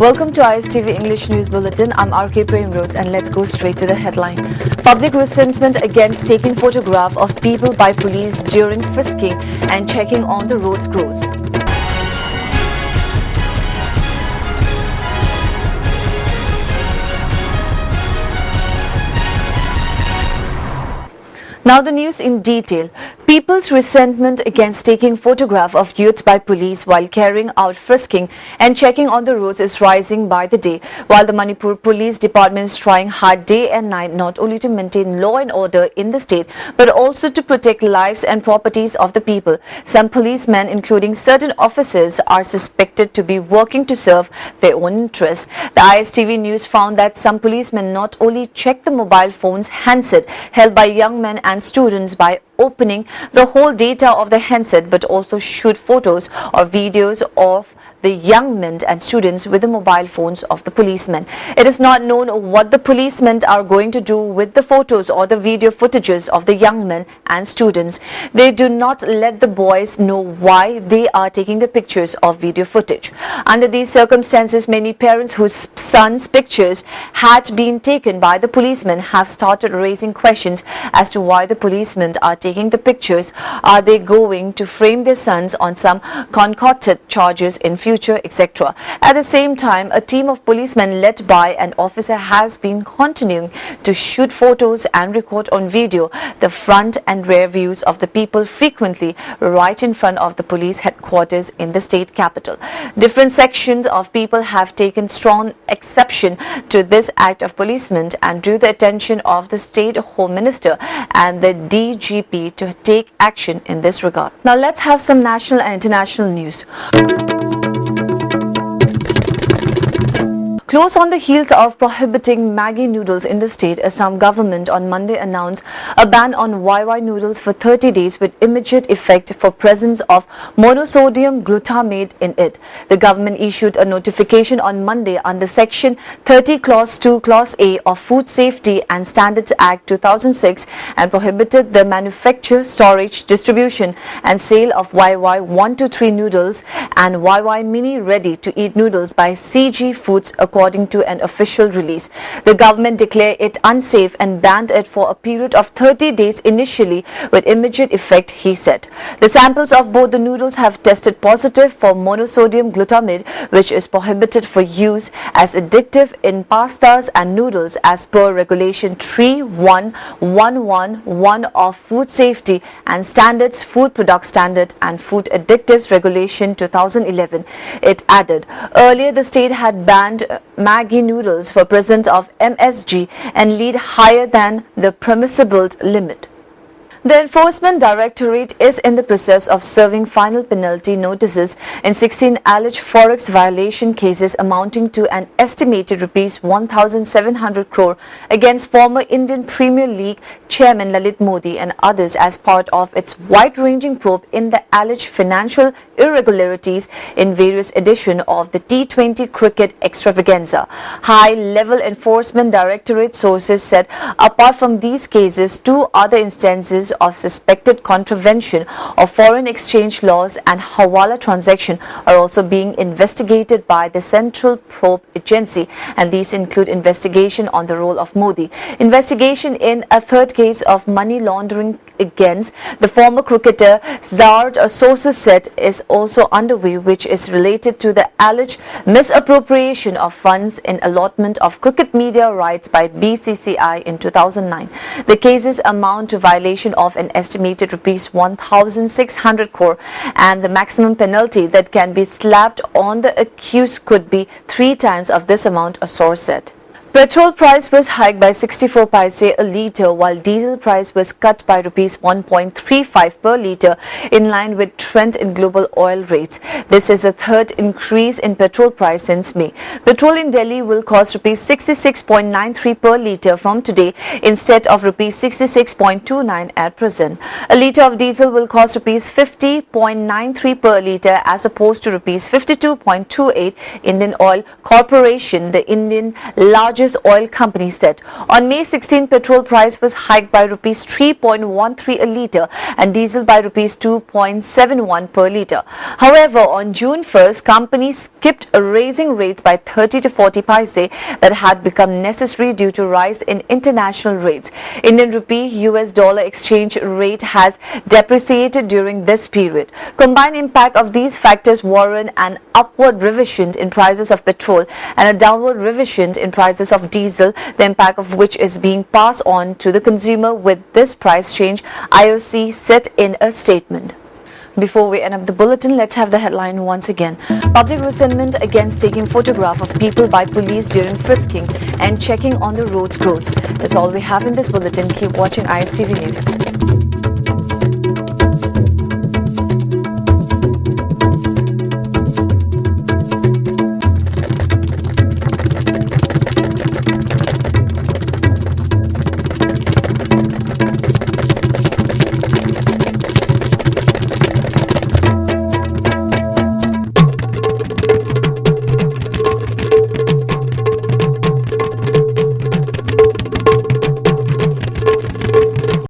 Welcome to ISTV English News Bulletin. I'm RK Premrose and let's go straight to the headline. Public resentment against taking photograph of people by police during frisking and checking on the roads grows. Now the news in detail. People's resentment against taking photograph of youths by police while carrying out frisking and checking on the roads is rising by the day, while the Manipur Police Department is trying hard day and night not only to maintain law and order in the state but also to protect lives and properties of the people. Some policemen, including certain officers, are suspected to be working to serve their own interests. The ISTV News found that some policemen not only check the mobile phone's handset held by young men and students by opening the whole data of the handset but also shoot photos or videos of the young men and students with the mobile phones of the policemen. It is not known what the policemen are going to do with the photos or the video footages of the young men and students. They do not let the boys know why they are taking the pictures of video footage. Under these circumstances, many parents whose sons' pictures had been taken by the policemen have started raising questions as to why the policemen are taking the pictures. Are they going to frame their sons on some concocted charges in future, etc. At the same time, a team of policemen led by an officer has been continuing to shoot photos and record on video the front and rear views of the people frequently right in front of the police headquarters in the state capital. Different sections of people have taken strong exception to this act of policemen and drew the attention of the State Home Minister and the DGP to take action in this regard. Now let's have some national and international news. Close on the heels of prohibiting Maggi noodles in the state, Assam government on Monday announced a ban on YY noodles for 30 days with immediate effect for presence of monosodium glutamate in it. The government issued a notification on Monday under Section 30 Clause 2 Clause A of Food Safety and Standards Act 2006 and prohibited the manufacture, storage, distribution and sale of YY 123 noodles and YY mini ready-to-eat noodles by CG Foods according to an official release. The government declared it unsafe and banned it for a period of 30 days initially with immediate effect, he said. The samples of both the noodles have tested positive for monosodium glutamate, which is prohibited for use as addictive in pastas and noodles as per Regulation 31111 of Food Safety and Standards, Food Product Standard and Food Additives Regulation 2011. It added, earlier the state had banned Maggi noodles for presence of MSG and lead higher than the permissible limit. The Enforcement Directorate is in the process of serving final penalty notices in 16 alleged forex violation cases amounting to an estimated Rs 1,700 crore against former Indian Premier League chairman Lalit Modi and others as part of its wide-ranging probe in the alleged financial irregularities in various editions of the T20 cricket extravaganza. High-level Enforcement Directorate sources said apart from these cases, two other instances of suspected contravention of foreign exchange laws and hawala transaction are also being investigated by the Central Probe Agency, and these include investigation on the role of Modi, investigation in a third case of money laundering against the former cricketer. Zard, sources said, is also underway, which is related to the alleged misappropriation of funds in allotment of cricket media rights by BCCI in 2009. The cases amount to violation of an estimated Rs 1,600 crore and the maximum penalty that can be slapped on the accused could be 3 times of this amount, a source said. Petrol price was hiked by 64 paise a litre while diesel price was cut by Rs 1.35 per litre in line with trend in global oil rates. This is the third increase in petrol price since May. Petrol in Delhi will cost Rs 66.93 per litre from today instead of Rs 66.29 at present. A litre of diesel will cost Rs 50.93 per litre as opposed to Rs 52.28. Indian Oil Corporation, the Indian largest Tejas Oil Company said. On May 16, petrol price was hiked by rupees 3.13 a litre and diesel by rupees 2.71 per litre. However, on June 1st, companies skipped raising rates by 30 to 40 paise that had become necessary due to rise in international rates. Indian rupee US dollar exchange rate has depreciated during this period. Combined impact of these factors warrant an upward revision in prices of petrol and a downward revision in prices of diesel, the impact of which is being passed on to the consumer. With this price change, IOC said in a statement. Before we end up the bulletin, let's have the headline once again. Public resentment against taking photograph of people by police during frisking and checking on the roads grows. That's all we have in this bulletin. Keep watching ISTV News.